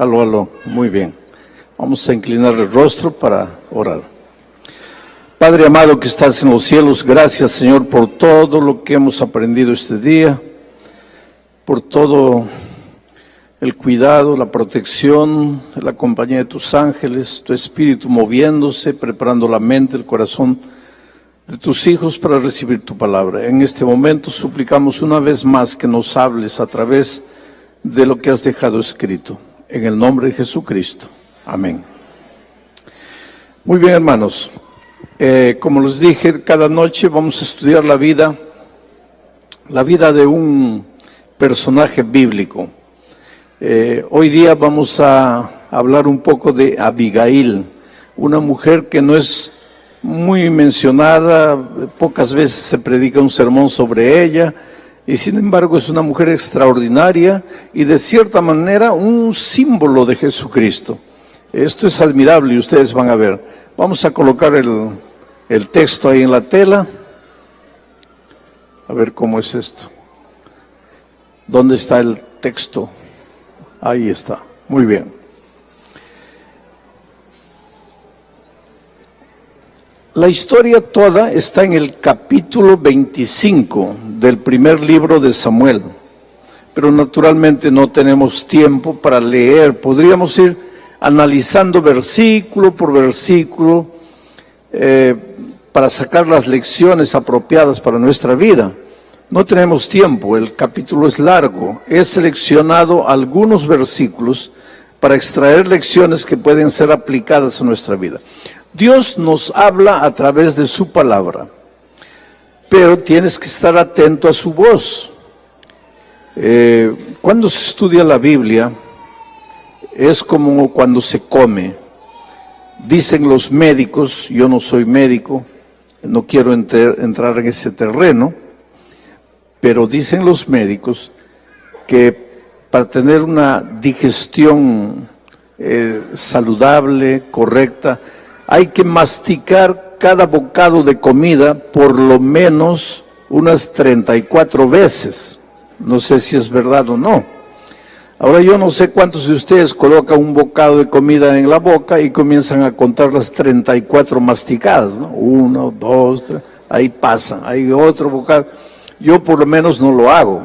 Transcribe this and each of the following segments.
Aló, aló, muy bien. Vamos a inclinar el rostro para orar. Padre amado que estás en los cielos, gracias Señor por todo lo que hemos aprendido este día, por todo el cuidado, la protección, la compañía de tus ángeles, tu espíritu moviéndose, preparando la mente, el corazón de tus hijos para recibir tu palabra. En este momento suplicamos una vez más que nos hables a través de lo que has dejado escrito. En el nombre de Jesucristo. Amén. Muy bien, hermanos. Como les dije, cada noche vamos a estudiar la vida de un personaje bíblico. Hoy día vamos a hablar un poco de Abigail, una mujer que no es muy mencionada, pocas veces se predica un sermón sobre ella, y sin embargo es una mujer extraordinaria y de cierta manera un símbolo de Jesucristo. Esto es admirable y ustedes van a ver. Vamos a colocar el texto ahí en la tela. A ver cómo es esto. ¿Dónde está el texto? Ahí está. Muy bien. La historia toda está en el capítulo 25 del primer libro de Samuel, pero naturalmente no tenemos tiempo para leer. Podríamos ir analizando versículo por versículo para sacar las lecciones apropiadas para nuestra vida. No tenemos tiempo, el capítulo es largo. He seleccionado algunos versículos para extraer lecciones que pueden ser aplicadas a nuestra vida. Dios nos habla a través de su palabra, pero tienes que estar atento a su voz. Cuando se estudia la Biblia, es como cuando se come. Dicen los médicos, yo no soy médico, no quiero entrar en ese terreno, pero dicen los médicos que para tener una digestión saludable, correcta, hay que masticar cada bocado de comida por lo menos unas 34 veces. No sé si es verdad o no. Ahora yo no sé cuántos de ustedes colocan un bocado de comida en la boca y comienzan a contar las 34 masticadas, ¿no? 1, 2, 3, ahí pasan, hay otro bocado. Yo por lo menos no lo hago.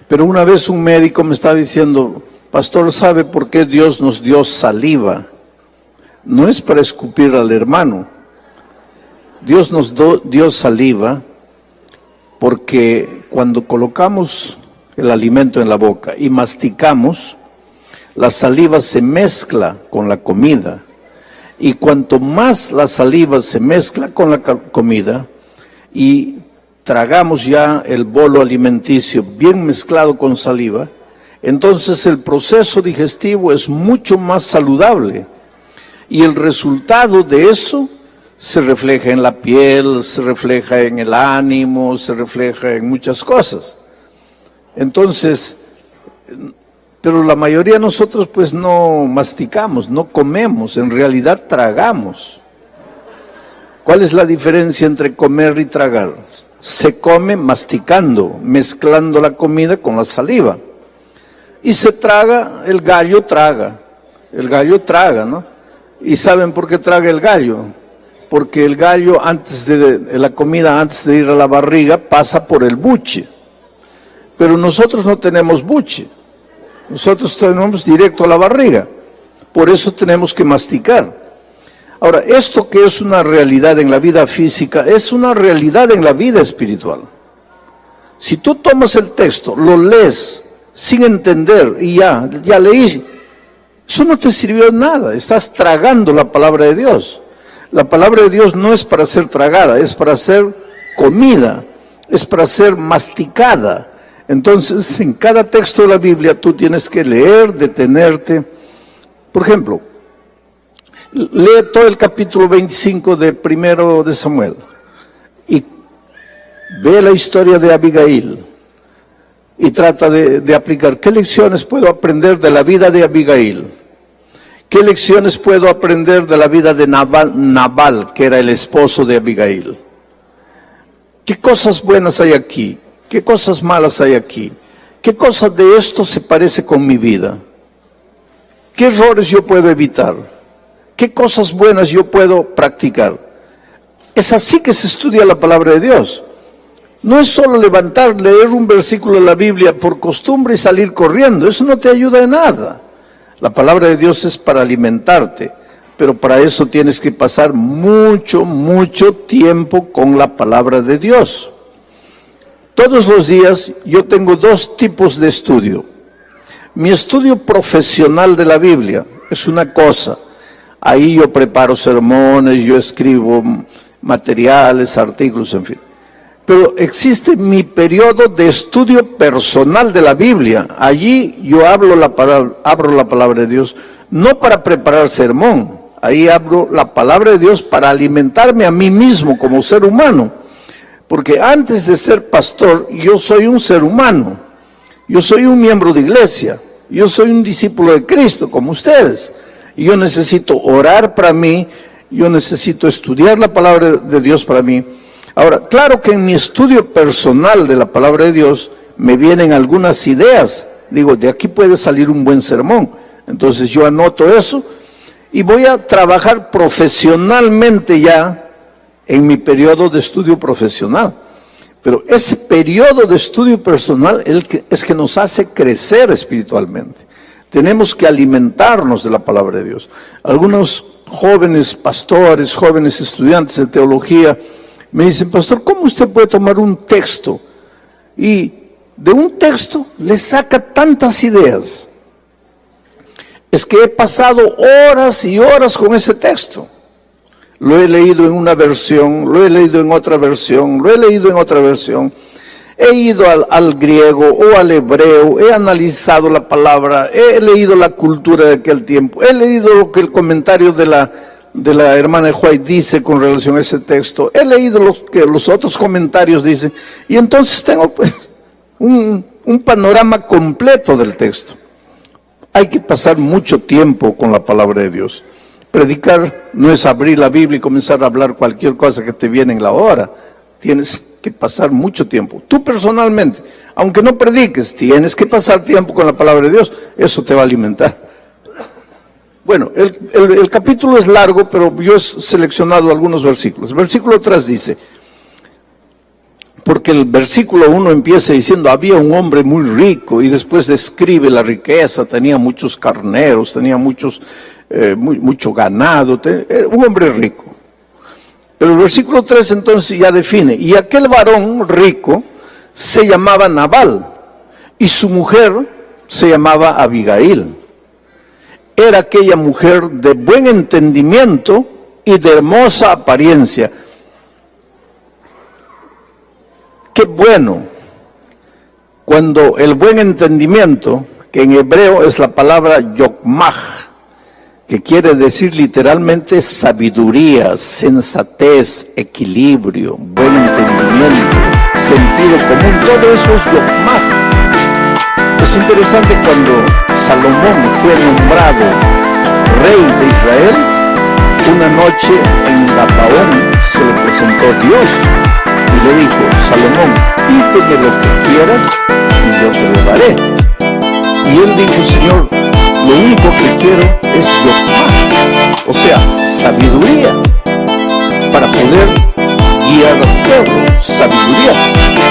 Pero una vez un médico me estaba diciendo, pastor, ¿sabe por qué Dios nos dio saliva? No es para escupir al hermano. Dios nos dio saliva porque cuando colocamos el alimento en la boca y masticamos, la saliva se mezcla con la comida. Y cuanto más la saliva se mezcla con la comida y tragamos ya el bolo alimenticio bien mezclado con saliva, entonces el proceso digestivo es mucho más saludable. Y el resultado de eso se refleja en la piel, se refleja en el ánimo, se refleja en muchas cosas. Entonces, pero la mayoría de nosotros pues no masticamos, no comemos, en realidad tragamos. ¿Cuál es la diferencia entre comer y tragar? Se come masticando, mezclando la comida con la saliva. Y se traga, el gallo traga, ¿no? ¿Y saben por qué traga el gallo? Porque el gallo antes de la comida, antes de ir a la barriga, pasa por el buche. Pero nosotros no tenemos buche. Nosotros tenemos directo a la barriga. Por eso tenemos que masticar. Ahora, esto que es una realidad en la vida física, es una realidad en la vida espiritual. Si tú tomas el texto, lo lees sin entender y ya leí, eso no te sirvió de nada, estás tragando la palabra de Dios. La palabra de Dios no es para ser tragada, es para ser comida, es para ser masticada. Entonces, en cada texto de la Biblia tú tienes que leer, detenerte. Por ejemplo, lee todo el capítulo 25 de primero de Samuel y ve la historia de Abigail y trata de aplicar. ¿Qué lecciones puedo aprender de la vida de Abigail? ¿Qué lecciones puedo aprender de la vida de Nabal, que era el esposo de Abigail? ¿Qué cosas buenas hay aquí? ¿Qué cosas malas hay aquí? ¿Qué cosa de esto se parece con mi vida? ¿Qué errores yo puedo evitar? ¿Qué cosas buenas yo puedo practicar? Es así que se estudia la palabra de Dios. No es solo levantar, leer un versículo de la Biblia por costumbre y salir corriendo. Eso no te ayuda en nada. La palabra de Dios es para alimentarte, pero para eso tienes que pasar mucho tiempo con la palabra de Dios. Todos los días yo tengo dos tipos de estudio. Mi estudio profesional de la Biblia es una cosa. Ahí yo preparo sermones, yo escribo materiales, artículos, en fin. Pero existe mi periodo de estudio personal de la Biblia. Allí yo abro la palabra de Dios, no para preparar sermón. Ahí abro la palabra de Dios para alimentarme a mí mismo como ser humano. Porque antes de ser pastor, yo soy un ser humano. Yo soy un miembro de iglesia. Yo soy un discípulo de Cristo, como ustedes. Y yo necesito orar para mí. Yo necesito estudiar la palabra de Dios para mí. Ahora, claro que en mi estudio personal de la palabra de Dios me vienen algunas ideas. Digo, de aquí puede salir un buen sermón. Entonces yo anoto eso y voy a trabajar profesionalmente ya en mi periodo de estudio profesional. Pero ese periodo de estudio personal es que nos hace crecer espiritualmente. Tenemos que alimentarnos de la palabra de Dios. Algunos jóvenes pastores, jóvenes estudiantes de teología, me dicen, pastor, ¿cómo usted puede tomar un texto y de un texto le saca tantas ideas? Es que he pasado horas y horas con ese texto. Lo he leído en una versión, lo he leído en otra versión, lo he leído en otra versión. He ido al griego o al hebreo, he analizado la palabra, he leído la cultura de aquel tiempo, he leído lo que el comentario de la hermana White dice con relación a ese texto, he leído lo que los otros comentarios dicen, y entonces tengo pues un panorama completo del texto. Hay que pasar mucho tiempo con la palabra de Dios. Predicar no es abrir la Biblia y comenzar a hablar cualquier cosa que te viene en la hora. Tienes que pasar mucho tiempo. Tú personalmente, aunque no prediques, tienes que pasar tiempo con la palabra de Dios. Eso te va a alimentar. Bueno, el capítulo es largo, pero yo he seleccionado algunos versículos. El versículo 3 dice, porque el versículo 1 empieza diciendo, había un hombre muy rico, y después describe la riqueza, tenía muchos carneros, tenía mucho ganado, un hombre rico. Pero el versículo 3 entonces ya define, y aquel varón rico se llamaba Nabal, y su mujer se llamaba Abigail. Era aquella mujer de buen entendimiento y de hermosa apariencia. Qué bueno cuando el buen entendimiento, que en hebreo es la palabra yokmah, que quiere decir literalmente sabiduría, sensatez, equilibrio, buen entendimiento, sentido común, todo eso es yokmah. Es interesante cuando Salomón fue nombrado rey de Israel, una noche en Gabaón se le presentó Dios y le dijo, Salomón, pídeme lo que quieras y yo te lo daré. Y él dijo, Señor, lo único que quiero es yokmah, o sea, sabiduría, para poder guiar al pueblo, sabiduría.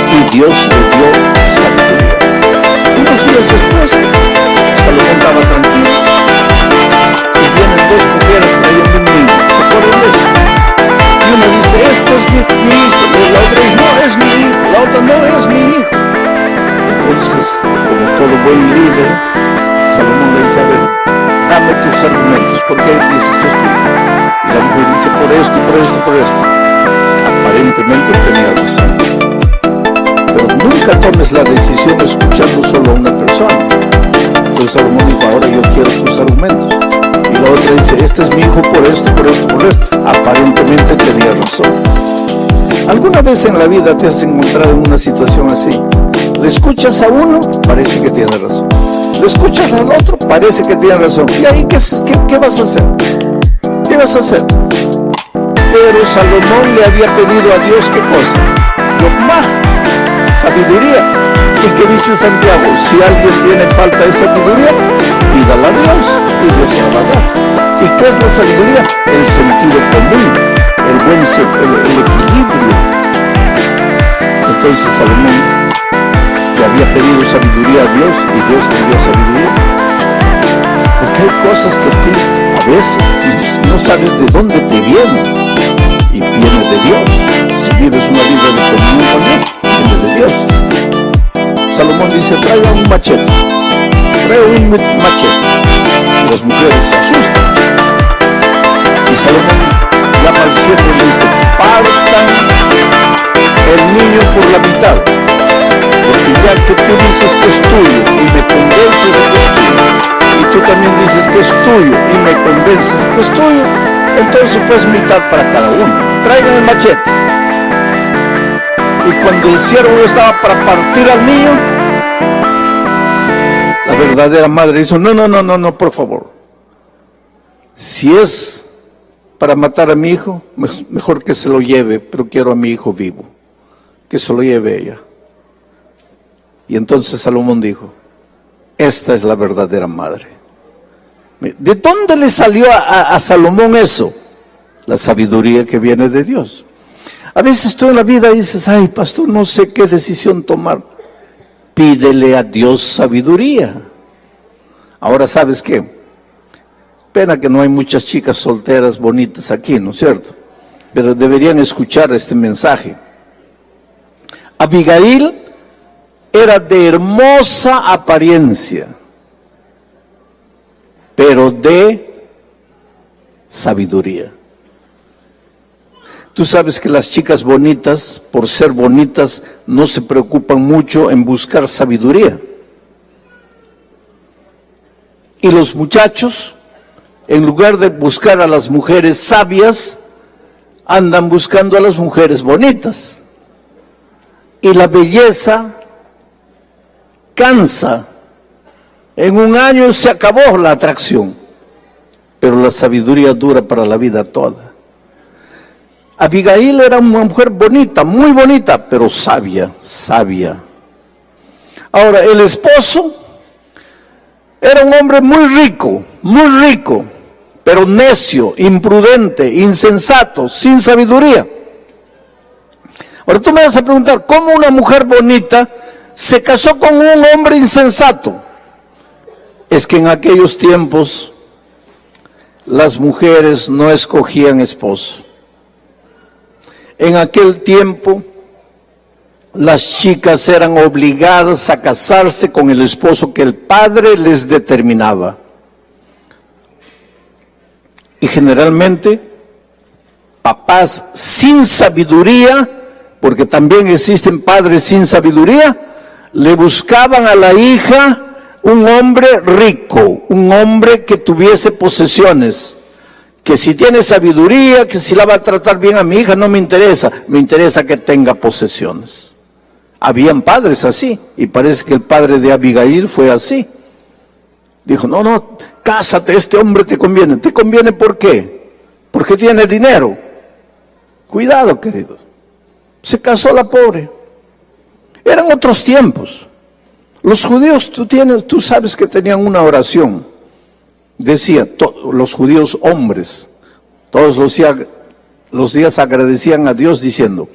Y Dios le dio sabiduría. Unos días después, Salomón estaba tranquilo y vienen dos mujeres trayendo un niño. ¿Se acuerdan de eso? Y una dice, esto es mi hijo. Y la otra dice, no, es mi hijo. La otra, no, es mi hijo. Entonces, como todo buen líder, Salomón le dice, a ver, dame tus argumentos. ¿Por qué dices que es tu hijo? Y la mujer dice, por esto, por esto, por esto. Aparentemente tenía razón. Pero nunca tomes la decisión escuchando solo a una persona. Entonces Salomón dijo, ahora yo quiero tus argumentos. Y la otra dice, este es mi hijo por esto, por esto, por esto. Aparentemente tenía razón. ¿Alguna vez en la vida te has encontrado en una situación así? Le escuchas a uno, parece que tiene razón. Le escuchas al otro, parece que tiene razón. ¿Y ahí qué vas a hacer? ¿Qué vas a hacer? Pero Salomón le había pedido a Dios, ¿qué cosa? Yokmah, sabiduría. ¿Y qué dice Santiago? Si alguien tiene falta de sabiduría, pídala a Dios y Dios se la va a dar. ¿Y qué es la sabiduría? El sentido común, el equilibrio. Entonces Salomón le había pedido sabiduría a Dios y Dios le dio sabiduría. Porque hay cosas que tú a veces no sabes de dónde te vienen y viene de Dios. Si vives una vida de comunión con Dios, viene de Dios. Salomón dice, traiga un machete. Trae un machete. Y las mujeres se asustan. Y Salomón llama al siervo y le dice, partan el niño por la mitad. Porque ya que tú dices que es tuyo y me convences de que es tuyo, y tú también dices que es tuyo y me convences de que es tuyo, entonces pues mitad para cada uno. Traigan el machete. Y cuando el siervo estaba para partir al niño, la verdadera madre dijo, no, por favor. Si es para matar a mi hijo, mejor que se lo lleve, pero quiero a mi hijo vivo. Que se lo lleve ella. Y entonces Salomón dijo, esta es la verdadera madre. ¿De dónde le salió a Salomón eso? La sabiduría que viene de Dios. A veces tú en la vida dices, ay, pastor, no sé qué decisión tomar. Pídele a Dios sabiduría. Ahora, ¿sabes qué? Pena que no hay muchas chicas solteras bonitas aquí, ¿no es cierto? Pero deberían escuchar este mensaje. Abigail era de hermosa apariencia, pero de sabiduría. Tú sabes que las chicas bonitas, por ser bonitas, no se preocupan mucho en buscar sabiduría. Y los muchachos, en lugar de buscar a las mujeres sabias, andan buscando a las mujeres bonitas. Y la belleza cansa. En un año se acabó la atracción, pero la sabiduría dura para la vida toda. Abigail era una mujer bonita, muy bonita, pero sabia. Ahora, el esposo era un hombre muy rico, pero necio, imprudente, insensato, sin sabiduría. Ahora tú me vas a preguntar, ¿cómo una mujer bonita se casó con un hombre insensato? Es que en aquellos tiempos las mujeres no escogían esposo. En aquel tiempo las chicas eran obligadas a casarse con el esposo que el padre les determinaba. Y generalmente papás sin sabiduría, porque también existen padres sin sabiduría, le buscaban a la hija un hombre rico, un hombre que tuviese posesiones, que si tiene sabiduría, que si la va a tratar bien a mi hija, no me interesa, me interesa que tenga posesiones. Habían padres así, y parece que el padre de Abigail fue así. Dijo, no, cásate, este hombre te conviene. ¿Te conviene por qué? Porque tiene dinero. Cuidado, queridos. Se casó la pobre. Eran otros tiempos. Los judíos, tú sabes que tenían una oración. Decía, los judíos hombres, todos los días agradecían a Dios diciendo,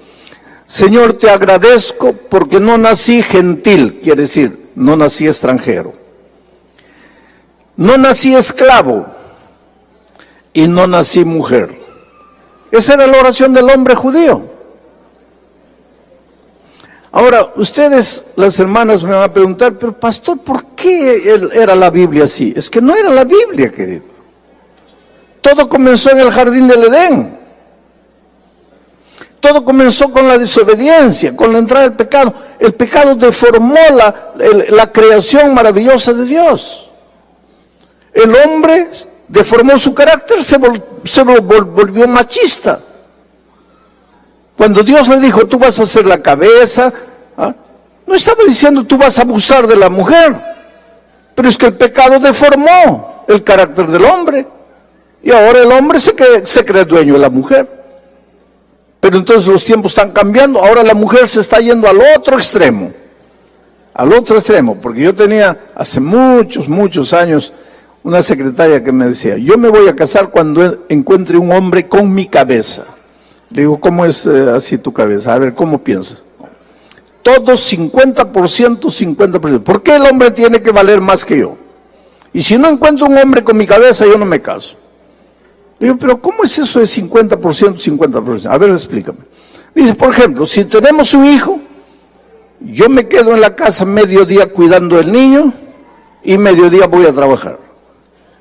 Señor, te agradezco porque no nací gentil, quiere decir, no nací extranjero. No nací esclavo y no nací mujer. Esa era la oración del hombre judío. Ahora, ustedes, las hermanas, me van a preguntar, pero pastor, ¿por qué era la Biblia así? Es que no era la Biblia, querido. Todo comenzó en el jardín del Edén. Todo comenzó con la desobediencia, con la entrada del pecado. El pecado deformó la creación maravillosa de Dios. El hombre deformó su carácter, se volvió machista. Cuando Dios le dijo, tú vas a ser la cabeza, no estaba diciendo tú vas a abusar de la mujer, pero es que el pecado deformó el carácter del hombre, y ahora el hombre se cree dueño de la mujer. Pero entonces los tiempos están cambiando, ahora la mujer se está yendo al otro extremo, porque yo tenía hace muchos años una secretaria que me decía, yo me voy a casar cuando encuentre un hombre con mi cabeza. Le digo, ¿cómo es así tu cabeza? A ver, ¿cómo piensas? Todos 50%, 50%. ¿Por qué el hombre tiene que valer más que yo? Y si no encuentro un hombre con mi cabeza, yo no me caso. Le digo, pero ¿cómo es eso de 50%, 50%? A ver, explícame. Dice, por ejemplo, si tenemos un hijo, yo me quedo en la casa mediodía cuidando del niño y mediodía voy a trabajar.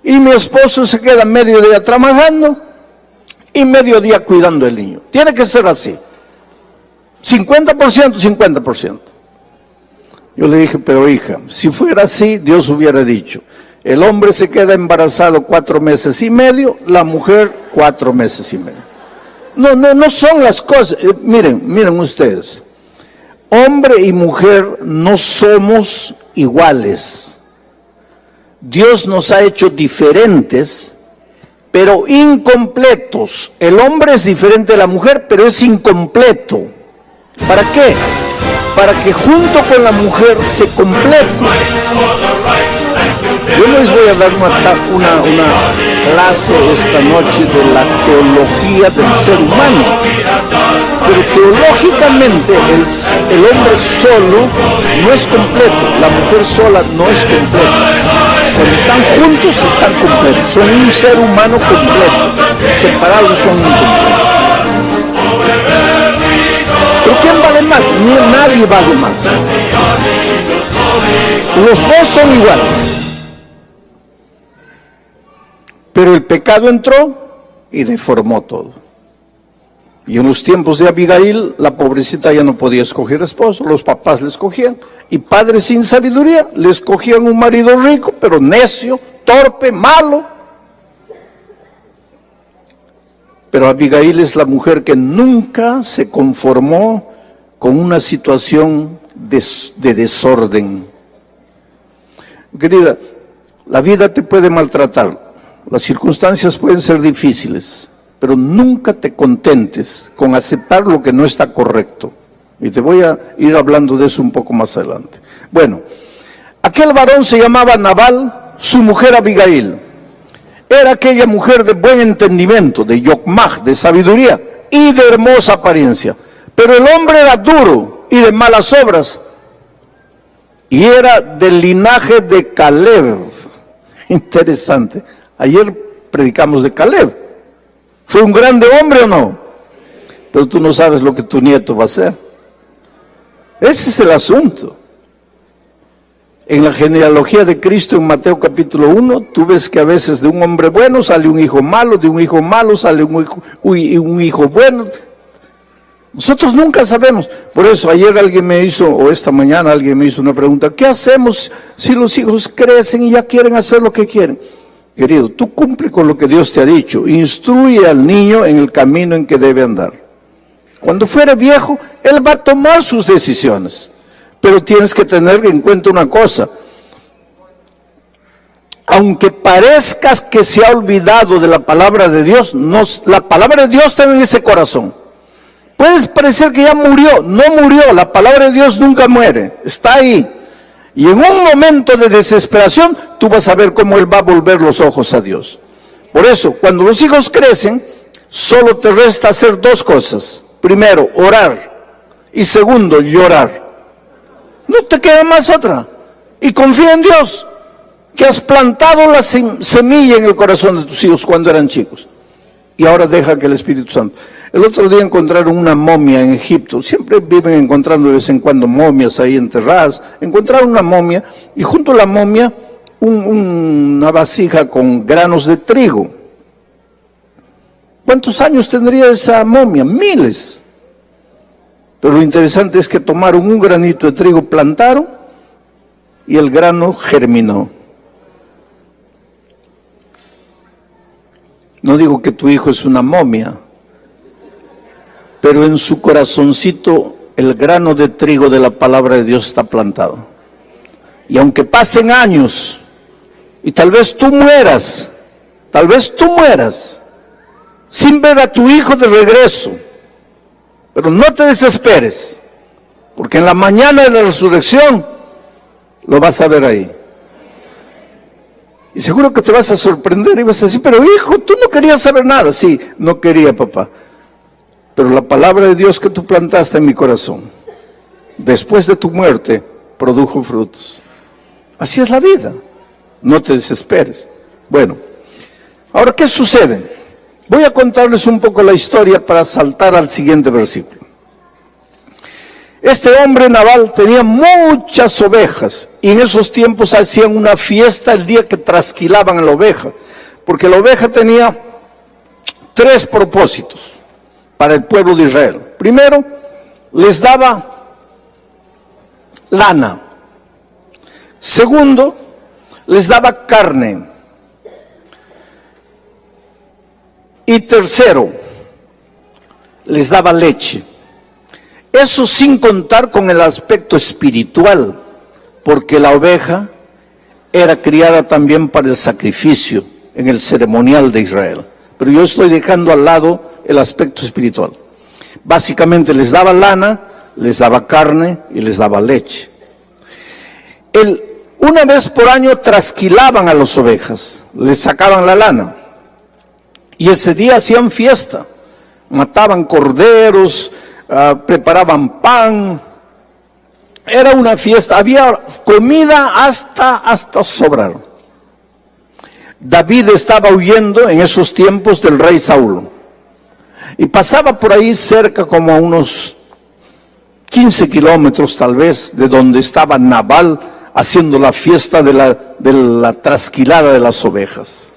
Y mi esposo se queda mediodía trabajando y mediodía cuidando del niño. Tiene que ser así. 50%, 50%. Yo le dije, pero hija, si fuera así, Dios hubiera dicho, el hombre se queda embarazado 4 meses y medio, la mujer 4 meses y medio. No son las cosas. Miren ustedes. Hombre y mujer no somos iguales. Dios nos ha hecho diferentes, pero incompletos. El hombre es diferente de la mujer, pero es incompleto. ¿Para qué? Para que junto con la mujer se complete. Yo no les voy a dar una clase esta noche de la teología del ser humano, pero teológicamente el hombre solo no es completo, la mujer sola no es completa. Cuando están juntos están completos, son un ser humano completo, separados son incompletos. ¿Pero quién vale más? Nadie vale más. Los dos son iguales. Pero el pecado entró y deformó todo. Y en los tiempos de Abigail, la pobrecita ya no podía escoger esposo, los papás le escogían. Y padres sin sabiduría le escogían un marido rico, pero necio, torpe, malo. Pero Abigail es la mujer que nunca se conformó con una situación de desorden. Querida, la vida te puede maltratar. Las circunstancias pueden ser difíciles, pero nunca te contentes con aceptar lo que no está correcto. Y te voy a ir hablando de eso un poco más adelante. Bueno, aquel varón se llamaba Nabal, su mujer Abigail. Era aquella mujer de buen entendimiento, de yokmaj, de sabiduría y de hermosa apariencia. Pero el hombre era duro y de malas obras. Y era del linaje de Caleb. Interesante. Ayer predicamos de Caleb. ¿Fue un grande hombre o no? Pero tú no sabes lo que tu nieto va a ser. Ese es el asunto. En la genealogía de Cristo en Mateo capítulo 1, tú ves que a veces de un hombre bueno sale un hijo malo, de un hijo malo sale un hijo bueno. Nosotros nunca sabemos. Por eso ayer alguien me hizo, o esta mañana alguien me hizo una pregunta, ¿qué hacemos si los hijos crecen y ya quieren hacer lo que quieren? Querido, tú cumple con lo que Dios te ha dicho, instruye al niño en el camino en que debe andar. Cuando fuere viejo, él va a tomar sus decisiones, pero tienes que tener en cuenta una cosa. Aunque parezcas que se ha olvidado de la palabra de Dios, la palabra de Dios está en ese corazón. Puedes parecer que ya murió, no murió, la palabra de Dios nunca muere, está ahí. Y en un momento de desesperación, tú vas a ver cómo Él va a volver los ojos a Dios. Por eso, cuando los hijos crecen, solo te resta hacer 2 cosas. Primero, orar. Y segundo, llorar. No te queda más otra. Y confía en Dios, que has plantado la semilla en el corazón de tus hijos cuando eran chicos. Y ahora deja que el Espíritu Santo. El otro día encontraron una momia en Egipto. Siempre viven encontrando de vez en cuando momias ahí enterradas. Encontraron una momia y junto a la momia una vasija con granos de trigo. ¿Cuántos años tendría esa momia? Miles. Pero lo interesante es que tomaron un granito de trigo, plantaron y el grano germinó. No digo que tu hijo es una momia, pero en su corazoncito el grano de trigo de la palabra de Dios está plantado. Y aunque pasen años, y tal vez tú mueras, sin ver a tu hijo de regreso, pero no te desesperes, porque en la mañana de la resurrección lo vas a ver ahí. Y seguro que te vas a sorprender y vas a decir, pero hijo, tú no querías saber nada. Sí, no quería, papá. Pero la palabra de Dios que tú plantaste en mi corazón, después de tu muerte, produjo frutos. Así es la vida. No te desesperes. Bueno, ahora, ¿qué sucede? Voy a contarles un poco la historia para saltar al siguiente versículo. Este hombre Nabal tenía muchas ovejas y en esos tiempos hacían una fiesta el día que trasquilaban a la oveja, porque la oveja tenía 3 propósitos para el pueblo de Israel. Primero, les daba lana. Segundo, les daba carne. Y tercero, les daba leche. Eso sin contar con el aspecto espiritual, porque la oveja era criada también para el sacrificio en el ceremonial de Israel. Pero yo estoy dejando al lado el aspecto espiritual. Básicamente les daba lana, les daba carne y les daba leche. Una vez por año trasquilaban a las ovejas, les sacaban la lana. Y ese día hacían fiesta, mataban corderos, preparaban pan, era una fiesta, había comida hasta sobrar. David estaba huyendo en esos tiempos del rey Saúl y pasaba por ahí cerca como a unos 15 kilómetros tal vez de donde estaba Nabal haciendo la fiesta de la trasquilada de las ovejas.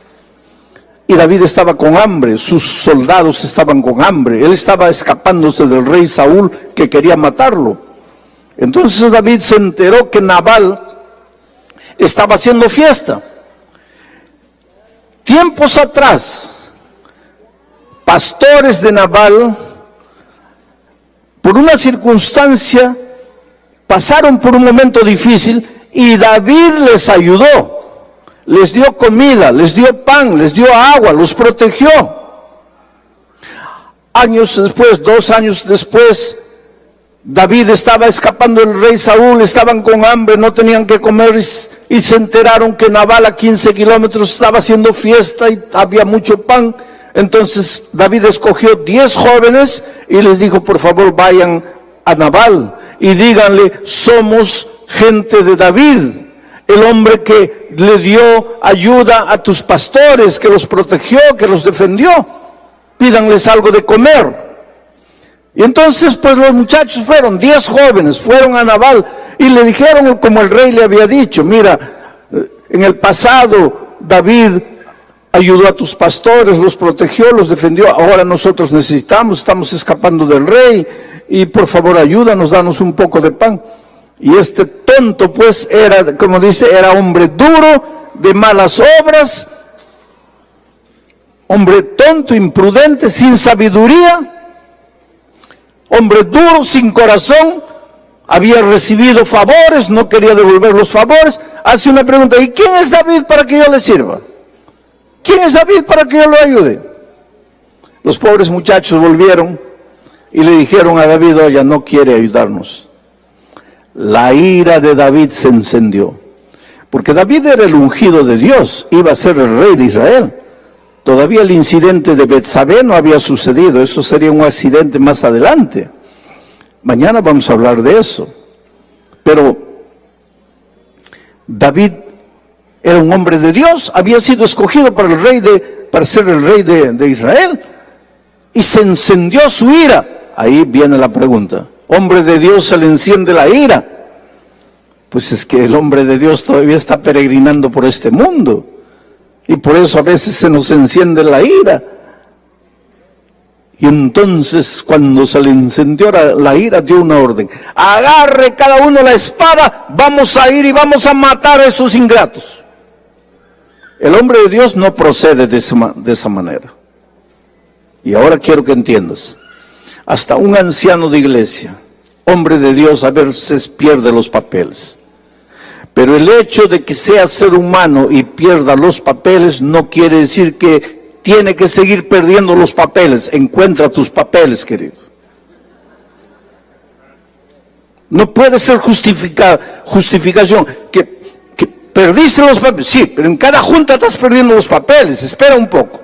Y David estaba con hambre, sus soldados estaban con hambre, él estaba escapándose del rey Saúl que quería matarlo. Entonces David se enteró que Nabal estaba haciendo fiesta. Tiempos atrás, pastores de Nabal, por una circunstancia, pasaron por un momento difícil y David les ayudó. Les dio comida, les dio pan, les dio agua, los protegió. Años después, 2 años después, David estaba escapando del rey Saúl, estaban con hambre, no tenían que comer y se enteraron que Nabal a 15 kilómetros estaba haciendo fiesta y había mucho pan. Entonces David escogió 10 jóvenes y les dijo, por favor vayan a Nabal y díganle, somos gente de David, el hombre que le dio ayuda a tus pastores, que los protegió, que los defendió. Pídanles algo de comer. Y entonces pues los muchachos fueron, 10 jóvenes, fueron a Nabal y le dijeron como el rey le había dicho, mira, en el pasado David ayudó a tus pastores, los protegió, los defendió, ahora nosotros necesitamos, estamos escapando del rey y por favor ayúdanos, danos un poco de pan. Y este tonto pues era, como dice, era hombre duro, de malas obras, hombre tonto, imprudente, sin sabiduría, hombre duro, sin corazón, había recibido favores, no quería devolver los favores. Hace una pregunta, ¿y quién es David para que yo le sirva? ¿Quién es David para que yo lo ayude? Los pobres muchachos volvieron y le dijeron a David, oye, no quiere ayudarnos. La ira de David se encendió, porque David era el ungido de Dios, iba a ser el rey de Israel. Todavía el incidente de Betsabé no había sucedido, eso sería un accidente más adelante. Mañana vamos a hablar de eso. Pero David era un hombre de Dios, había sido escogido para ser el rey de Israel, y se encendió su ira. Ahí viene la pregunta. Hombre de Dios se le enciende la ira. Pues es que el hombre de Dios todavía está peregrinando por este mundo. Y por eso a veces se nos enciende la ira. Y entonces cuando se le encendió la ira, dio una orden. Agarre cada uno la espada, vamos a ir y vamos a matar a esos ingratos. El hombre de Dios no procede de esa manera. Y ahora quiero que entiendas. Hasta un anciano de iglesia, hombre de Dios, a veces pierde los papeles. Pero el hecho de que sea ser humano y pierda los papeles no quiere decir que tiene que seguir perdiendo los papeles. Encuentra tus papeles, querido. No puede ser justificación que ¿Perdiste los papeles? Sí, pero en cada junta estás perdiendo los papeles. Espera un poco.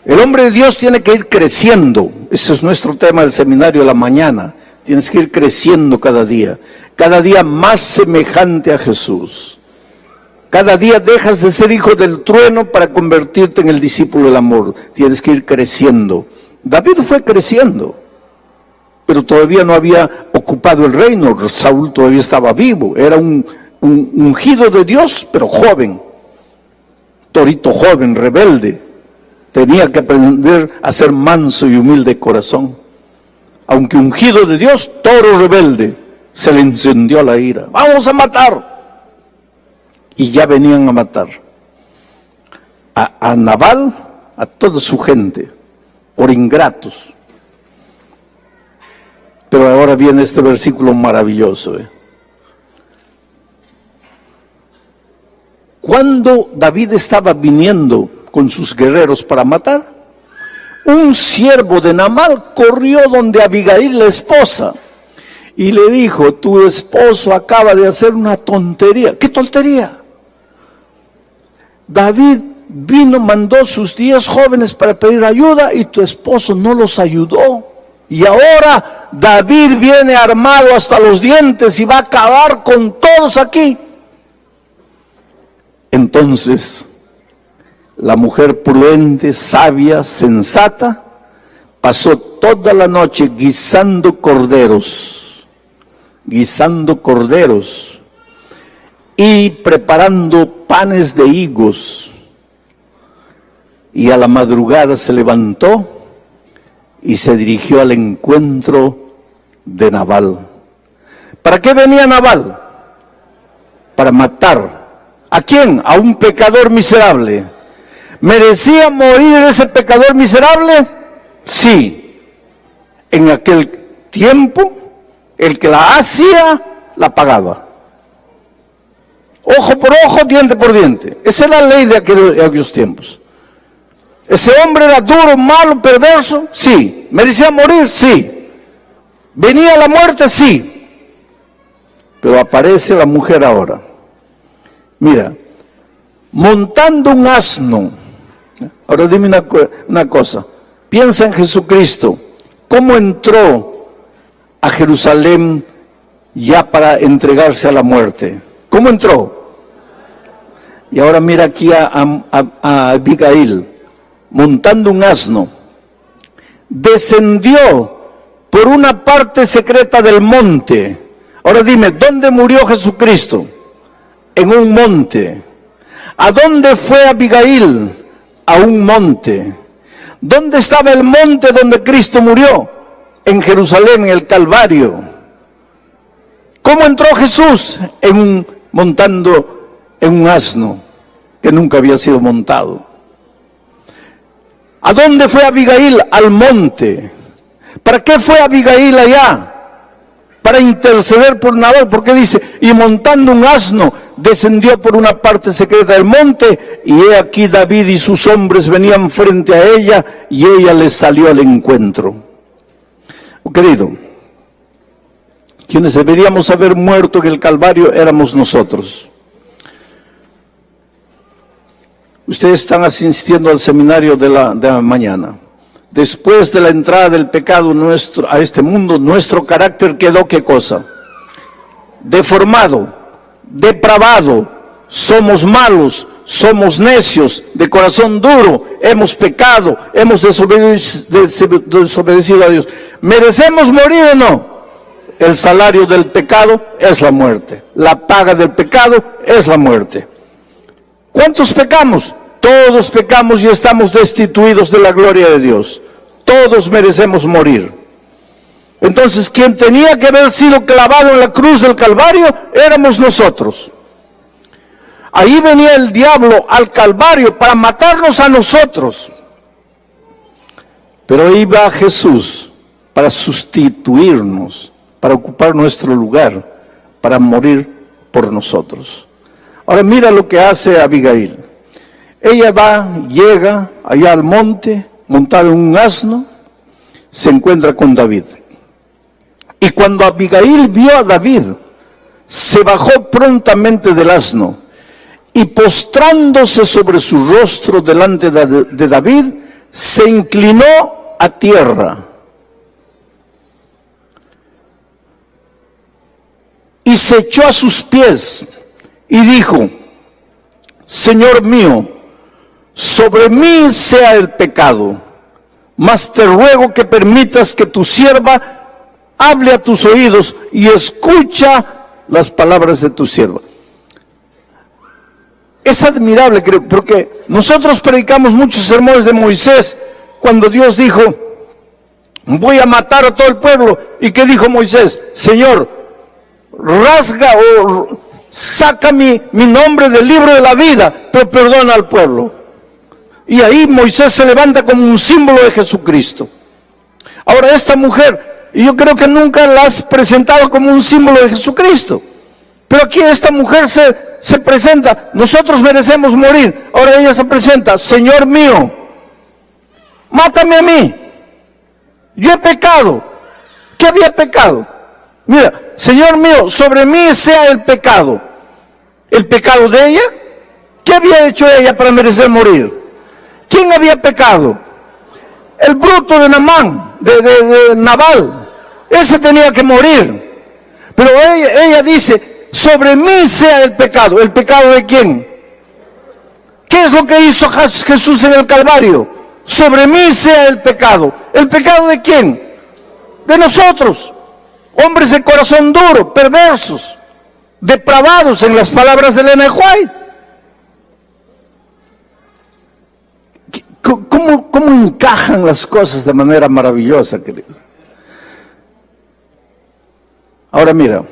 El hombre de Dios tiene que ir creciendo. Ese es nuestro tema del seminario de la mañana. Tienes que ir creciendo cada día más semejante a Jesús. Cada día dejas de ser hijo del trueno para convertirte en el discípulo del amor. Tienes que ir creciendo. David fue creciendo, pero todavía no había ocupado el reino. Saúl todavía estaba vivo. Era un ungido de Dios, pero joven. Torito joven, rebelde. Tenía que aprender a ser manso y humilde de corazón. Aunque ungido de Dios, toro rebelde, se le encendió la ira. ¡Vamos a matar! Y ya venían a matar a Nabal, a toda su gente, por ingratos. Pero ahora viene este versículo maravilloso. Cuando David estaba viniendo con sus guerreros para matar, un siervo de Nabal corrió donde Abigail, la esposa, y le dijo: tu esposo acaba de hacer una tontería. ¿Qué tontería? David vino, mandó sus 10 jóvenes para pedir ayuda y tu esposo no los ayudó. Y ahora David viene armado hasta los dientes y va a acabar con todos aquí. Entonces, la mujer prudente, sabia, sensata, pasó toda la noche guisando corderos y preparando panes de higos. Y a la madrugada se levantó y se dirigió al encuentro de Nabal. ¿Para qué venía Nabal? Para matar. ¿A quién? A un pecador miserable. ¿Merecía morir ese pecador miserable? Sí. En aquel tiempo, el que la hacía, la pagaba. Ojo por ojo, diente por diente. Esa es la ley de aquellos tiempos. ¿Ese hombre era duro, malo, perverso? Sí. ¿Merecía morir? Sí. ¿Venía la muerte? Sí. Pero aparece la mujer ahora. Mira, montando un asno. Ahora dime una cosa. Piensa en Jesucristo. ¿Cómo entró a Jerusalén ya para entregarse a la muerte? ¿Cómo entró? Y ahora mira aquí a Abigail, montando un asno. Descendió por una parte secreta del monte. Ahora dime, ¿dónde murió Jesucristo? En un monte. ¿A dónde fue Abigail? A un monte. ¿Dónde estaba el monte donde Cristo murió? En Jerusalén, en el Calvario. ¿Cómo entró Jesús? Montando en un asno que nunca había sido montado. ¿A dónde fue Abigail? Al monte. ¿Para qué fue Abigail allá? Para interceder por Nabal, porque dice, y montando un asno, descendió por una parte secreta del monte, y he aquí David y sus hombres venían frente a ella, y ella les salió al encuentro. Oh, querido, quienes deberíamos haber muerto en el Calvario éramos nosotros. Ustedes están asistiendo al seminario de la mañana. Después de la entrada del pecado a este mundo, nuestro carácter quedó, ¿qué cosa? Deformado, depravado, somos malos, somos necios, de corazón duro, hemos pecado, hemos desobedecido a Dios. ¿Merecemos morir o no? El salario del pecado es la muerte. La paga del pecado es la muerte. ¿Cuántos pecamos? Todos pecamos y estamos destituidos de la gloria de Dios. Todos merecemos morir. Entonces, quien tenía que haber sido clavado en la cruz del Calvario, éramos nosotros. Ahí venía el diablo al Calvario para matarnos a nosotros. Pero ahí va Jesús para sustituirnos, para ocupar nuestro lugar, para morir por nosotros. Ahora mira lo que hace Abigail. Ella llega allá al monte, montada en un asno, se encuentra con David. Y cuando Abigail vio a David, se bajó prontamente del asno y postrándose sobre su rostro delante de David, se inclinó a tierra. Y se echó a sus pies y dijo: Señor mío, sobre mí sea el pecado, mas te ruego que permitas que tu sierva hable a tus oídos y escucha las palabras de tu sierva. Es admirable, creo, porque nosotros predicamos muchos sermones de Moisés cuando Dios dijo: voy a matar a todo el pueblo. ¿Y qué dijo Moisés? Señor, rasga o saca mi nombre del libro de la vida, pero perdona al pueblo. Y ahí Moisés se levanta como un símbolo de Jesucristo. Ahora esta mujer, y yo creo que nunca la has presentado como un símbolo de Jesucristo, pero aquí esta mujer se presenta: nosotros merecemos morir. Ahora ella se presenta: Señor mío, mátame a mí, yo he pecado. ¿Qué había pecado? Mira, Señor mío, sobre mí sea el pecado. ¿El pecado de ella? ¿Qué había hecho ella para merecer morir? ¿Quién había pecado? El bruto de Naamán, de Nabal. Ese tenía que morir. Pero ella dice: sobre mí sea el pecado. ¿El pecado de quién? ¿Qué es lo que hizo Jesús en el Calvario? Sobre mí sea el pecado. ¿El pecado de quién? De nosotros. Hombres de corazón duro, perversos, depravados, en las palabras de Elena White. ¿Cómo encajan las cosas de manera maravillosa, querido? Ahora mira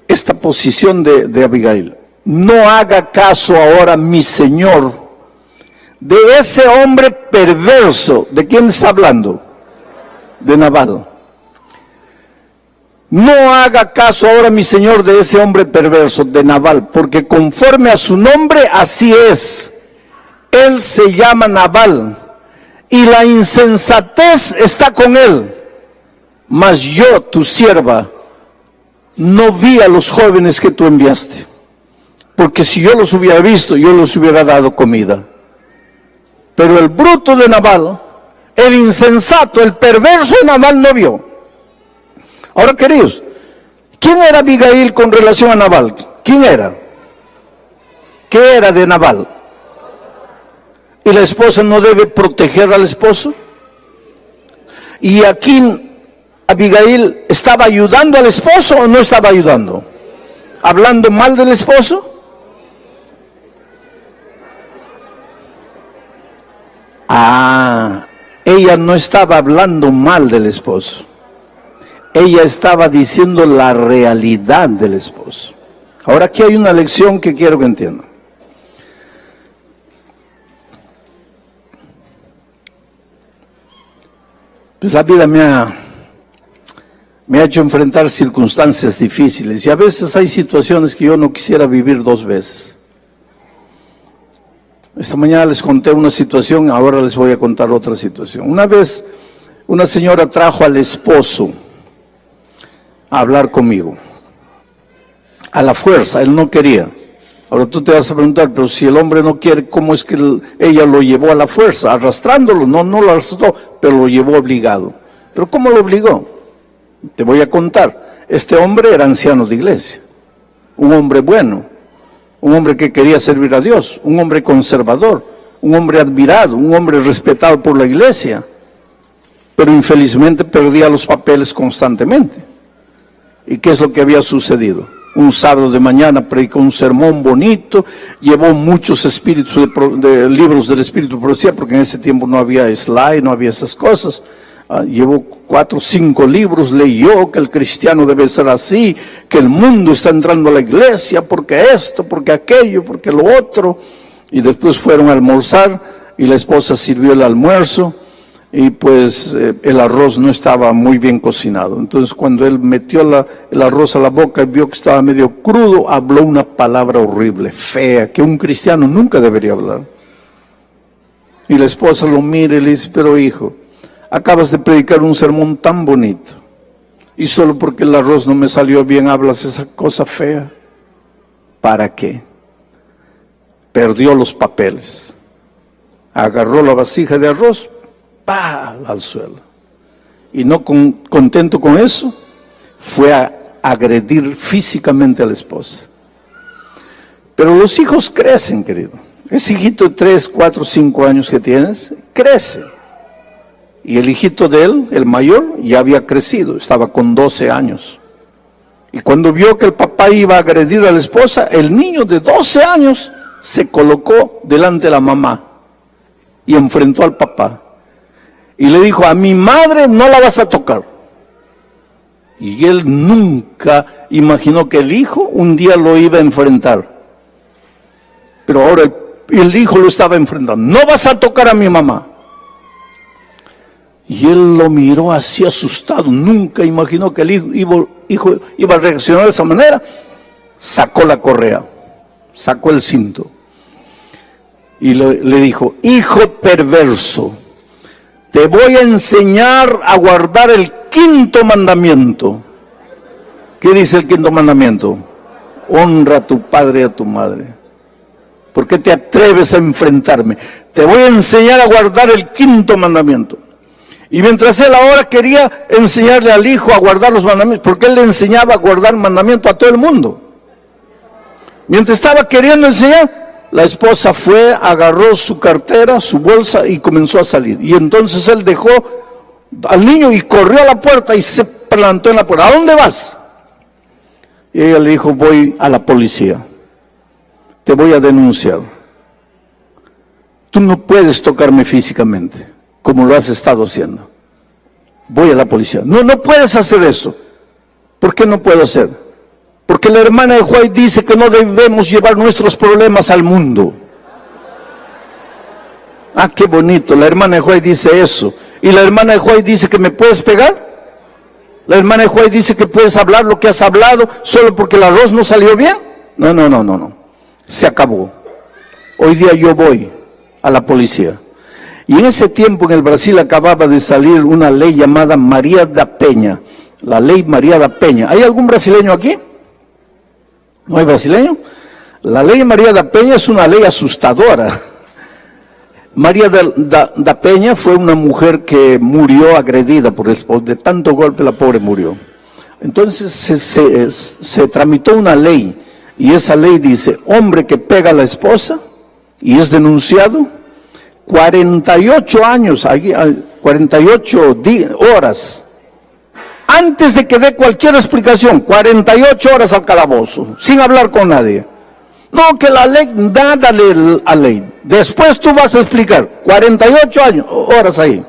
esta posición de Abigail. No haga caso ahora, mi señor, de ese hombre perverso. ¿De quién está hablando? De Nabal. No haga caso ahora, mi señor, de ese hombre perverso, de Nabal, porque conforme a su nombre, así es. Él se llama Nabal, y la insensatez está con él. Mas yo, tu sierva, no vi a los jóvenes que tú enviaste, porque si yo los hubiera visto, yo los hubiera dado comida. Pero el bruto de Nabal, el insensato, el perverso de Nabal no vio. Ahora, queridos, ¿quién era Abigail con relación a Nabal? ¿Quién era? ¿Qué era de Nabal? ¿Y la esposa no debe proteger al esposo? ¿Y aquí Abigail estaba ayudando al esposo o no estaba ayudando? ¿Hablando mal del esposo? Ella no estaba hablando mal del esposo. Ella estaba diciendo la realidad del esposo. Ahora aquí hay una lección que quiero que entiendan. Pues la vida me ha hecho enfrentar circunstancias difíciles, y a veces hay situaciones que yo no quisiera vivir dos veces. Esta mañana les conté una situación, ahora les voy a contar otra situación. Una vez una señora trajo al esposo a hablar conmigo, a la fuerza. Él no quería. Ahora tú te vas a preguntar: pero si el hombre no quiere, ¿cómo es que ella lo llevó a la fuerza? Arrastrándolo. No lo arrastró, pero lo llevó obligado. ¿Pero cómo lo obligó? Te voy a contar. Este hombre era anciano de iglesia, un hombre bueno, un hombre que quería servir a Dios, un hombre conservador, un hombre admirado, un hombre respetado por la iglesia, pero infelizmente perdía los papeles constantemente. ¿Y qué es lo que había sucedido? Un sábado de mañana predicó un sermón bonito, llevó muchos espíritus de libros del espíritu de profecía, porque en ese tiempo no había slide, no había esas cosas. Llevó 4 o 5 libros, leyó que el cristiano debe ser así, que el mundo está entrando a la iglesia, porque esto, porque aquello, porque lo otro. Y después fueron a almorzar, y la esposa sirvió el almuerzo, y pues el arroz no estaba muy bien cocinado. Entonces cuando él metió el arroz a la boca y vio que estaba medio crudo, habló una palabra horrible, fea, que un cristiano nunca debería hablar. Y la esposa lo mira y le dice: pero hijo, acabas de predicar un sermón tan bonito y solo porque el arroz no me salió bien hablas esa cosa fea. ¿Para qué? Perdió los papeles. Agarró la vasija de arroz, ¡pah!, al suelo. Y no contento con eso, fue a agredir físicamente a la esposa. Pero los hijos crecen, querido. Ese hijito de 3, 4, 5 años que tienes, crece. Y el hijito de él, el mayor, ya había crecido, estaba con 12 años. Y cuando vio que el papá iba a agredir a la esposa, el niño de 12 años se colocó delante de la mamá y enfrentó al papá. Y le dijo, a mi madre no la vas a tocar. Y él nunca imaginó que el hijo un día lo iba a enfrentar. Pero ahora el hijo lo estaba enfrentando. No vas a tocar a mi mamá. Y él lo miró así asustado. Nunca imaginó que el hijo iba a reaccionar de esa manera. Sacó la correa, sacó el cinto. Y le dijo, hijo perverso, te voy a enseñar a guardar el 5.º mandamiento. ¿Qué dice el 5.º mandamiento? Honra a tu padre y a tu madre. ¿Por qué te atreves a enfrentarme? Te voy a enseñar a guardar el 5.º mandamiento. Y mientras él ahora quería enseñarle al hijo a guardar los mandamientos, porque él le enseñaba a guardar mandamientos a todo el mundo. Mientras estaba queriendo enseñar, la esposa fue, agarró su cartera, su bolsa y comenzó a salir. Y entonces él dejó al niño y corrió a la puerta y se plantó en la puerta. ¿A dónde vas? Y ella le dijo, voy a la policía. Te voy a denunciar. Tú no puedes tocarme físicamente, como lo has estado haciendo. Voy a la policía. No, no puedes hacer eso. ¿Por qué no puedo hacer? Porque la hermana de White dice que no debemos llevar nuestros problemas al mundo. Ah, qué bonito, la hermana de White dice eso. Y la hermana de White dice que me puedes pegar. La hermana de White dice que puedes hablar lo que has hablado solo porque el arroz no salió bien. No, no, no, no, no. Se acabó. Hoy día yo voy a la policía. Y en ese tiempo en el Brasil acababa de salir una ley llamada María da Penha. La ley María da Penha. ¿Hay algún brasileño aquí? ¿No hay brasileño? La ley María da Penha es una ley asustadora. María da Penha fue una mujer que murió agredida por el esposo. De tanto golpe la pobre murió. Entonces se tramitó una ley. Y esa ley dice, hombre que pega a la esposa y es denunciado, 48 años, 48 horas, antes de que dé cualquier explicación, 48 horas al calabozo, sin hablar con nadie. No, que la ley, dale a ley. Después tú vas a explicar, 48 horas ahí.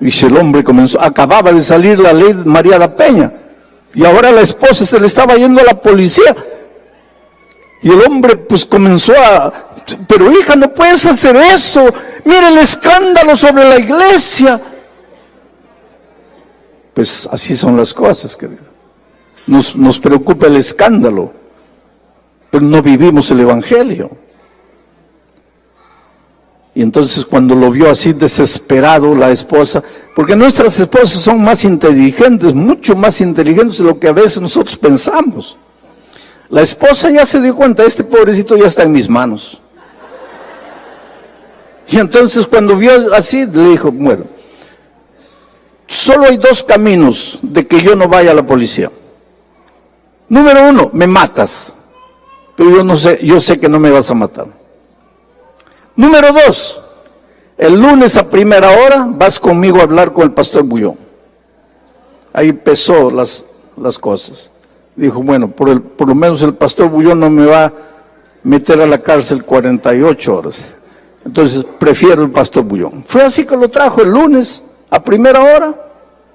Y si el hombre acababa de salir la ley María da Penha, y ahora la esposa se le estaba yendo a la policía. Y el hombre pues comenzó pero hija, no puedes hacer eso. Mira el escándalo sobre la iglesia. Pues así son las cosas, querido. Nos preocupa el escándalo, pero no vivimos el evangelio. Y entonces cuando lo vio así desesperado la esposa, porque nuestras esposas son más inteligentes, mucho más inteligentes de lo que a veces nosotros pensamos. La esposa ya se dio cuenta, este pobrecito ya está en mis manos. Y entonces cuando vio así, le dijo, bueno, solo hay 2 caminos de que yo no vaya a la policía. Número 1, me matas, pero yo sé que no me vas a matar. Número 2, el lunes a primera hora vas conmigo a hablar con el pastor Bullón. Ahí empezó las cosas. Dijo, bueno, por lo menos el pastor Bullón no me va a meter a la cárcel 48 horas. Entonces prefiero el pastor Bullón. Fue así que lo trajo el lunes a primera hora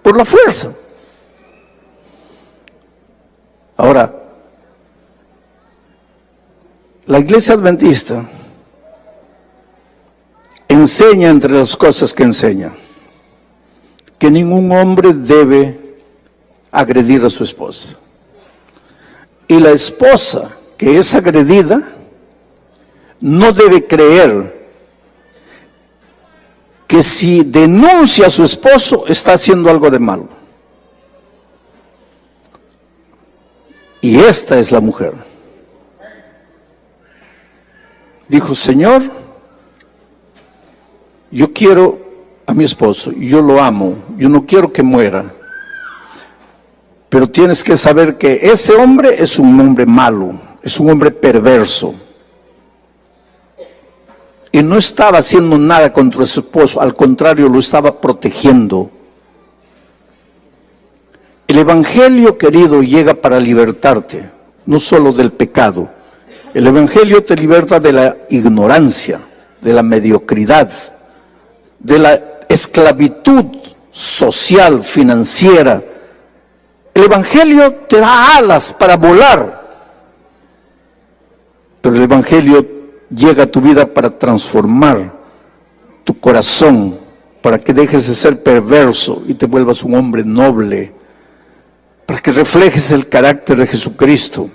por la fuerza. Ahora, la iglesia adventista enseña entre las cosas que enseña que ningún hombre debe agredir a su esposa. Y la esposa que es agredida no debe creer que si denuncia a su esposo está haciendo algo de malo. Y esta es la mujer. Dijo: Señor, yo quiero a mi esposo, yo lo amo, yo no quiero que muera. Pero tienes que saber que ese hombre es un hombre malo, es un hombre perverso. Y no estaba haciendo nada contra su esposo, al contrario, lo estaba protegiendo. El Evangelio, querido, llega para libertarte, no solo del pecado. El Evangelio te liberta de la ignorancia, de la mediocridad, de la esclavitud social, financiera. El Evangelio te da alas para volar, pero el Evangelio llega a tu vida para transformar tu corazón, para que dejes de ser perverso y te vuelvas un hombre noble, para que reflejes el carácter de Jesucristo.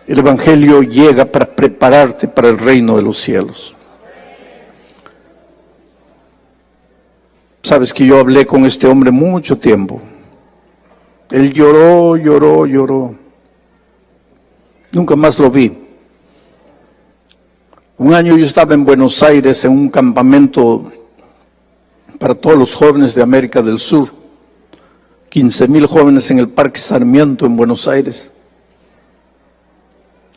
El Evangelio llega para prepararte para el reino de los cielos. Sabes que yo hablé con este hombre mucho tiempo. Él lloró, lloró, lloró. Nunca más lo vi. Un año yo estaba en Buenos Aires en un campamento para todos los jóvenes de América del Sur. 15,000 jóvenes en el Parque Sarmiento en Buenos Aires.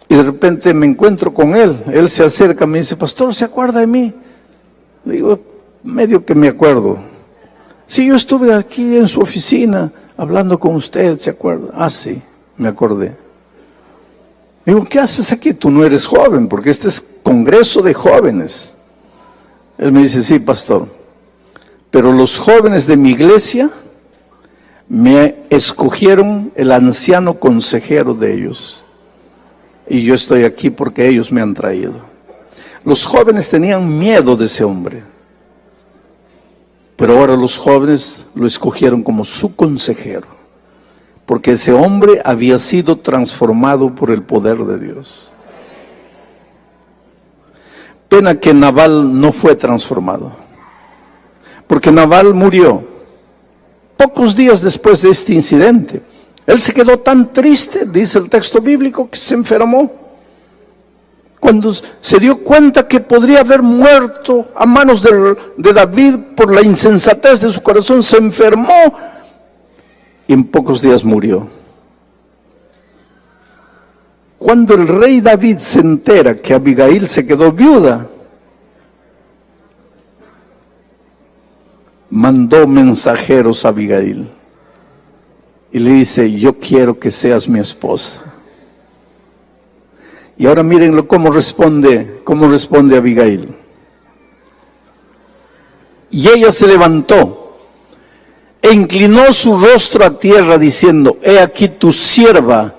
Y de repente me encuentro con él. Él se acerca, me dice: pastor, ¿se acuerda de mí? Le digo: medio que me acuerdo. Sí, yo estuve aquí en su oficina hablando con usted, ¿se acuerda? Ah, sí, me acordé. Le digo: ¿qué haces aquí? Tú no eres joven, porque este es congreso de jóvenes. Él me dice: sí, pastor, pero los jóvenes de mi iglesia me escogieron el anciano consejero de ellos. Y yo estoy aquí porque ellos me han traído. Los jóvenes tenían miedo de ese hombre, pero ahora los jóvenes lo escogieron como su consejero, porque ese hombre había sido transformado por el poder de Dios. Pena que Nabal no fue transformado, porque Nabal murió pocos días después de este incidente. Él se quedó tan triste, dice el texto bíblico, que se enfermó. Cuando se dio cuenta que podría haber muerto a manos de David por la insensatez de su corazón, se enfermó y en pocos días murió. Cuando el rey David se entera que Abigail se quedó viuda, mandó mensajeros a Abigail y le dice: yo quiero que seas mi esposa. Y ahora mírenlo cómo responde Abigail. Y ella se levantó e inclinó su rostro a tierra diciendo: he aquí tu sierva,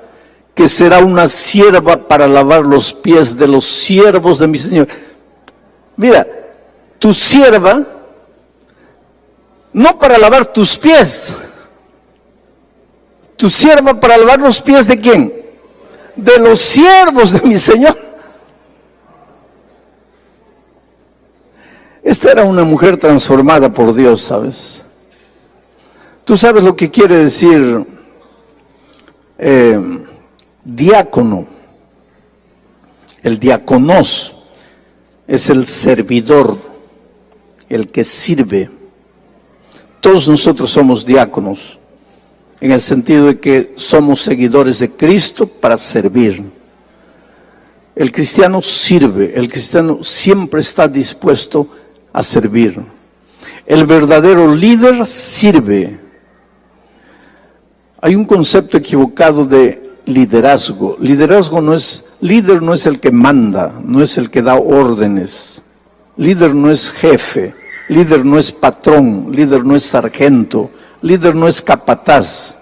que será una sierva para lavar los pies de los siervos de mi Señor. Mira, tu sierva, no para lavar tus pies, tu sierva para lavar los pies ¿de quién? De los siervos de mi Señor. Esta era una mujer transformada por Dios, ¿sabes? Tú sabes lo que quiere decir diácono. El diáconos es el servidor, el que sirve. Todos nosotros somos diáconos, en el sentido de que somos seguidores de Cristo para servir. El cristiano sirve, el cristiano siempre está dispuesto a servir. El verdadero líder sirve. Hay un concepto equivocado de liderazgo. Liderazgo no es, líder no es el que manda, no es el que da órdenes. Líder no es jefe, líder no es patrón, líder no es sargento, líder no es capataz.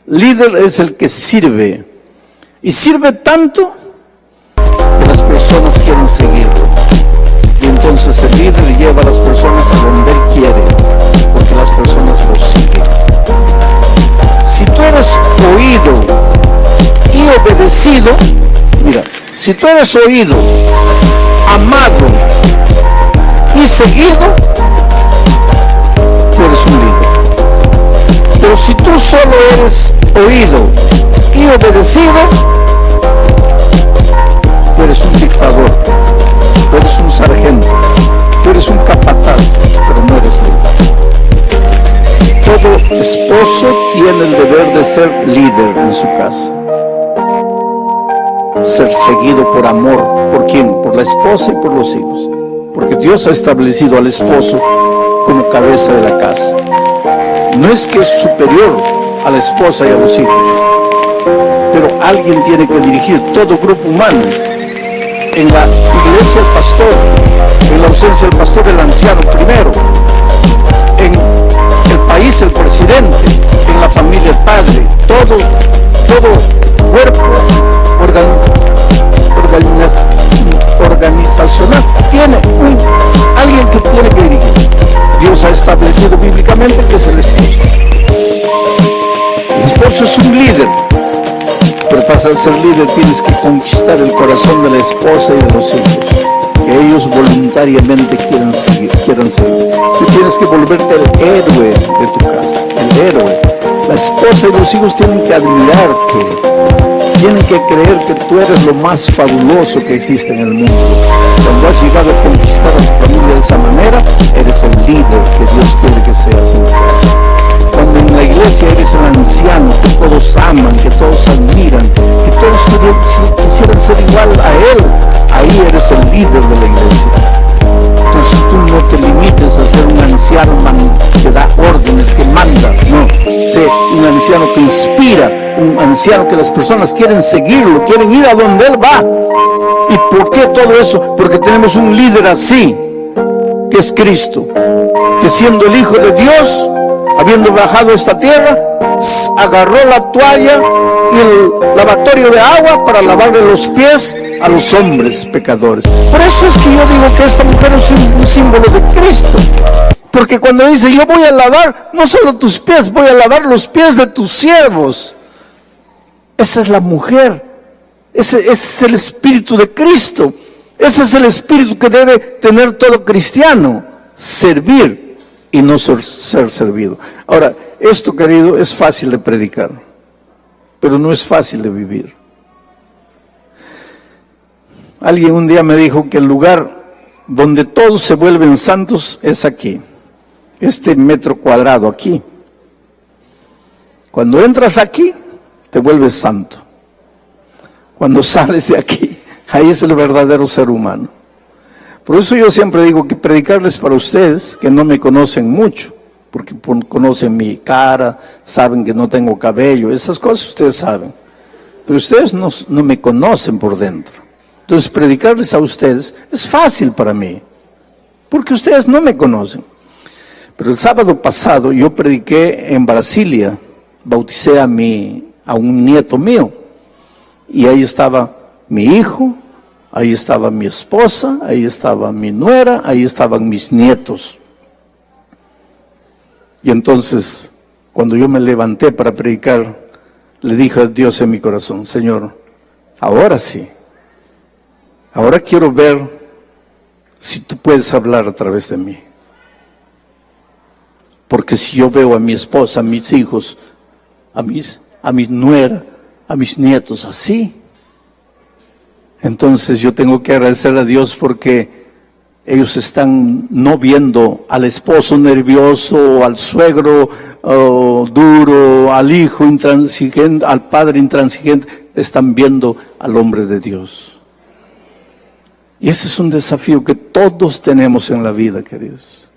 Líder es el que sirve. Y sirve tanto que las personas quieren seguirlo. Y entonces el líder lleva a las personas a donde él quiere, porque las personas lo siguen. Si tú eres oído y obedecido, mira, si tú eres oído, amado y y seguido, tú eres un líder. Pero si tú solo eres oído y obedecido, tú eres un dictador, tú eres un sargento, tú eres un capataz, pero no eres líder. Todo esposo tiene el deber de ser líder en su casa. Ser seguido por amor. ¿Por quién? Por la esposa y por los hijos. Porque Dios ha establecido al esposo como cabeza de la casa. No es que es superior a la esposa y a los hijos, pero alguien tiene que dirigir todo grupo humano. En la iglesia el pastor, en la ausencia del pastor el anciano primero, en el país el presidente, en la familia el padre, todo cuerpo organizacional tiene alguien que tiene que dirigir. Dios ha establecido bíblicamente que es el esposo. El esposo es un líder, pero para ser líder tienes que conquistar el corazón de la esposa y de los hijos, que ellos voluntariamente quieran seguir. Tú tienes que volverte el héroe de tu casa, el héroe. La esposa y los hijos tienen que admirarte, tienen que creer que tú eres lo más fabuloso que existe en el mundo. Cuando has llegado a conquistar a tu familia de esa manera, eres el líder que Dios quiere que seas en tu casa. Cuando en la iglesia eres el anciano que todos aman, que todos admiran, que todos quisieran ser igual a él, ahí eres el líder de la iglesia. Entonces tú no te limites a ser un anciano que da órdenes, que manda, no, sé un anciano que inspira, un anciano que las personas quieren seguirlo, quieren ir a donde él va. ¿Y por qué todo eso? Porque tenemos un líder así, que es Cristo, que siendo el Hijo de Dios, habiendo bajado a esta tierra, agarró la toalla y el lavatorio de agua para lavarle los pies a los hombres pecadores. Por eso es que yo digo que esta mujer es un símbolo de Cristo, porque cuando dice yo voy a lavar no solo tus pies, voy a lavar los pies de tus siervos, esa es la mujer, ese es el espíritu de Cristo, ese es el espíritu que debe tener todo cristiano, servir y no ser servido. Ahora, esto, querido, es fácil de predicar, pero no es fácil de vivir. Alguien un día me dijo que el lugar donde todos se vuelven santos es aquí, este metro cuadrado aquí. Cuando entras aquí, te vuelves santo. Cuando sales de aquí, ahí es el verdadero ser humano. Por eso yo siempre digo que predicarles para ustedes, que no me conocen mucho, porque conocen mi cara, saben que no tengo cabello, esas cosas ustedes saben. Pero ustedes no me conocen por dentro. Entonces predicarles a ustedes es fácil para mí, porque ustedes no me conocen. Pero el sábado pasado yo prediqué en Brasilia, bauticé a un nieto mío, y ahí estaba mi hijo, ahí estaba mi esposa, ahí estaba mi nuera, ahí estaban mis nietos. Y entonces, cuando yo me levanté para predicar, le dije a Dios en mi corazón: Señor, ahora sí, ahora quiero ver si tú puedes hablar a través de mí. Porque si yo veo a mi esposa, a mis hijos, a mi nuera, a mis nietos así, entonces yo tengo que agradecer a Dios, porque ellos están no viendo al esposo nervioso, al suegro duro, al hijo intransigente, al padre intransigente, están viendo al hombre de Dios. Y ese es un desafío que todos tenemos en la vida, queridos.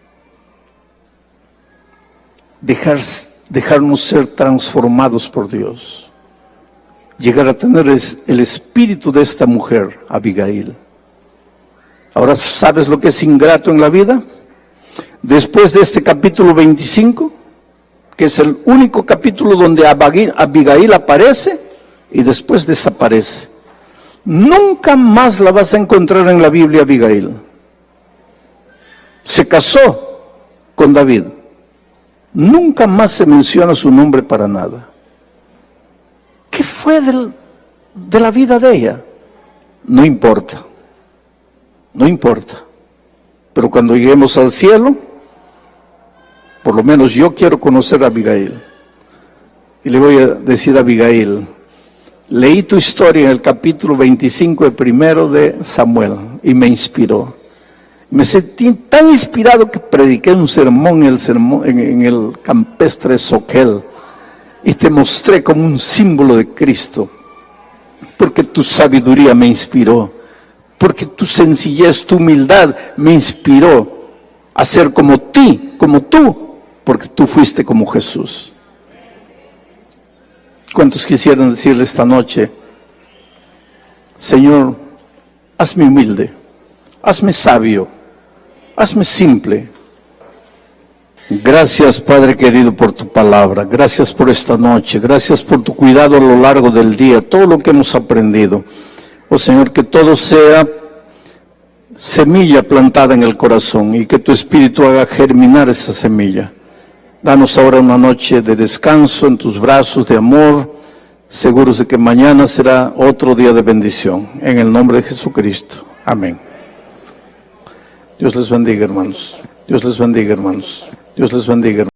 Dejarnos ser transformados por Dios. Llegar a tener el espíritu de esta mujer, Abigail. Ahora, ¿sabes lo que es ingrato en la vida? Después de este capítulo 25, que es el único capítulo donde Abigail aparece y después desaparece. Nunca más la vas a encontrar en la Biblia, Abigail. Se casó con David. Nunca más se menciona su nombre para nada. ¿Qué fue de la vida de ella? No importa. No importa. Pero cuando lleguemos al cielo, por lo menos yo quiero conocer a Abigail. Y le voy a decir a Abigail, leí tu historia en el capítulo 25 de primero de Samuel y me inspiró. Me sentí tan inspirado que prediqué un sermón en el campestre Soquel y te mostré como un símbolo de Cristo, porque tu sabiduría me inspiró, porque tu sencillez, tu humildad me inspiró a ser como tú, porque tú fuiste como Jesús. ¿Cuántos quisieran decirle esta noche, Señor, hazme humilde, hazme sabio, hazme simple? Gracias, Padre querido, por tu palabra. Gracias por esta noche. Gracias por tu cuidado a lo largo del día, todo lo que hemos aprendido. Oh Señor, que todo sea semilla plantada en el corazón y que tu Espíritu haga germinar esa semilla. Danos ahora una noche de descanso en tus brazos, de amor, seguros de que mañana será otro día de bendición. En el nombre de Jesucristo. Amén. Dios les bendiga, hermanos. Dios les bendiga, hermanos. Dios les bendiga, hermanos.